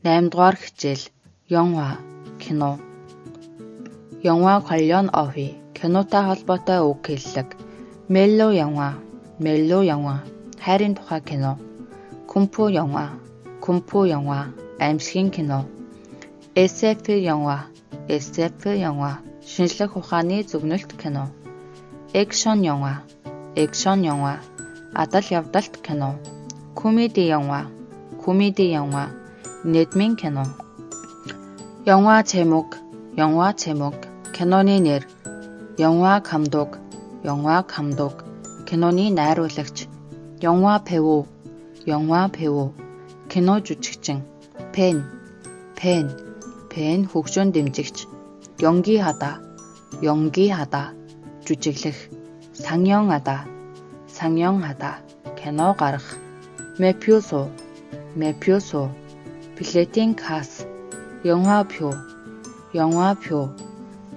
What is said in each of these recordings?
8дугаар хичээл 영화, кино. 영화 관련 어휘, кинотой холбоотой үг хэллэг. 멜로 영화, хайрын тухай кино. 공포 영화, аимшигын кино. SF 영화, шинжлэх ухааны зүгнэлт кино. 액션 영화, адал явдалт кино. 코미디 영화, нийтмийн кино. 영화 제목, киноны нэр. 영화 감독, киноны найруулагч. 영화 배우, кино жүжигчин. 팬, хөгжөөн дэмжигч. 연기하다, жүжиглэх. 상영하다, кино гарах. 매표소, 빌레팅 카스. 영화표,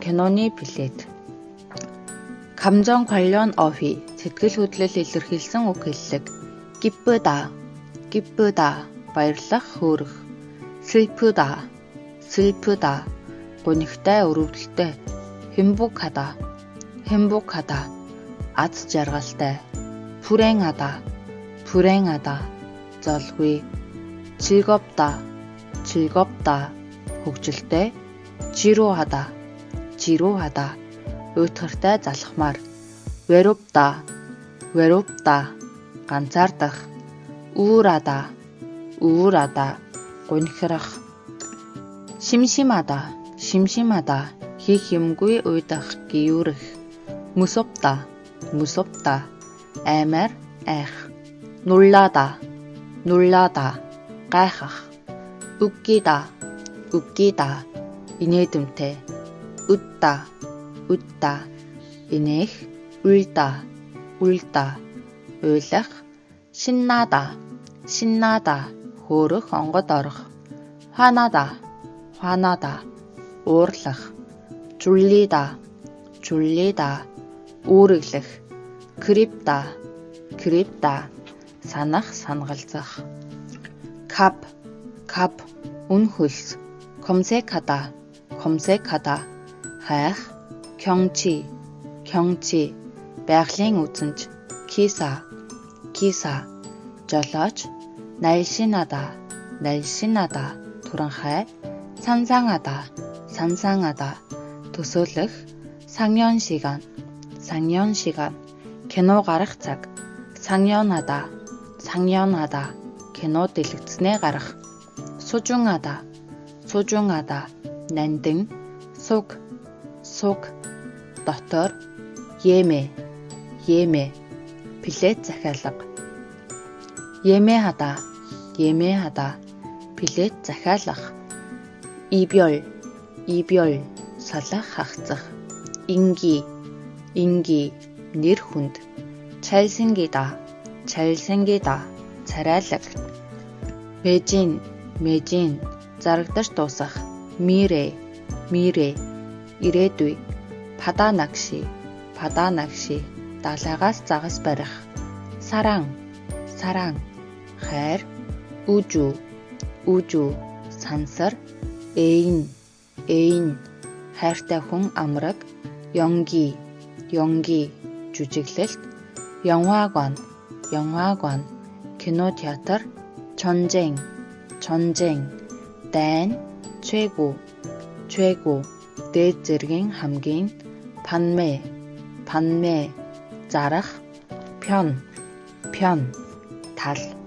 киноны билет. 감정 관련 어휘, сэтгэл хөдлөл илэрхийлсэн үг хэллэг. 기쁘다, баярлах, хөөрөх. 슬프다, гунигтай, өрөвдөлтэй. 행복하다, аз жаргалтай. 불행하다, золгүй. 즐겁다, хөгжилтэй. 지루하다, уйтгартай, залхмаар. 외롭다, ганцаардах. 우울하다, гунхирах. 심심하다, хийх юмгүй уйдах, гүйрэх. 무섭다, аймаар, айх. 놀라다, гайхах. 웃기다, 인해듬태. 웃다, 인해х. 울다, уйлах. 신나다, хөөрөх, онгод орох. 화나다, уурлах. 졸리다, үүрэглэх. 그립다, санах, сангалзах. 갑, үн хөлс. 검색하다, хайх. 경치, байгалийн үзэнж. 기사, жолооч. 날씬하다, туранхай. 상상하다, төсөөлөх. 상연시간, кино гарах цаг. 상연하다, кино дэлгэцнээ гарах. 소중하다, нандин. суг, дотор. 예매, билет захиалга. 예매하다, билет захиалах. 이별, салах, хагцах. 인기, нэр хүнд. 잘생기다, царайлаг. 매진, зарагдаж дуусах. 미래, ирээдүй. 바다 낚시, далайгаас загас барих. 사랑, хайр. 우주, сансар. 애인, хайртай хүн, амраг. 연기, жүжиглэлт. 영화관, кинотеатр. 전쟁, дайн. 최고, дээд зэргийн, хамгийн. 반매, зарах. 편, тал.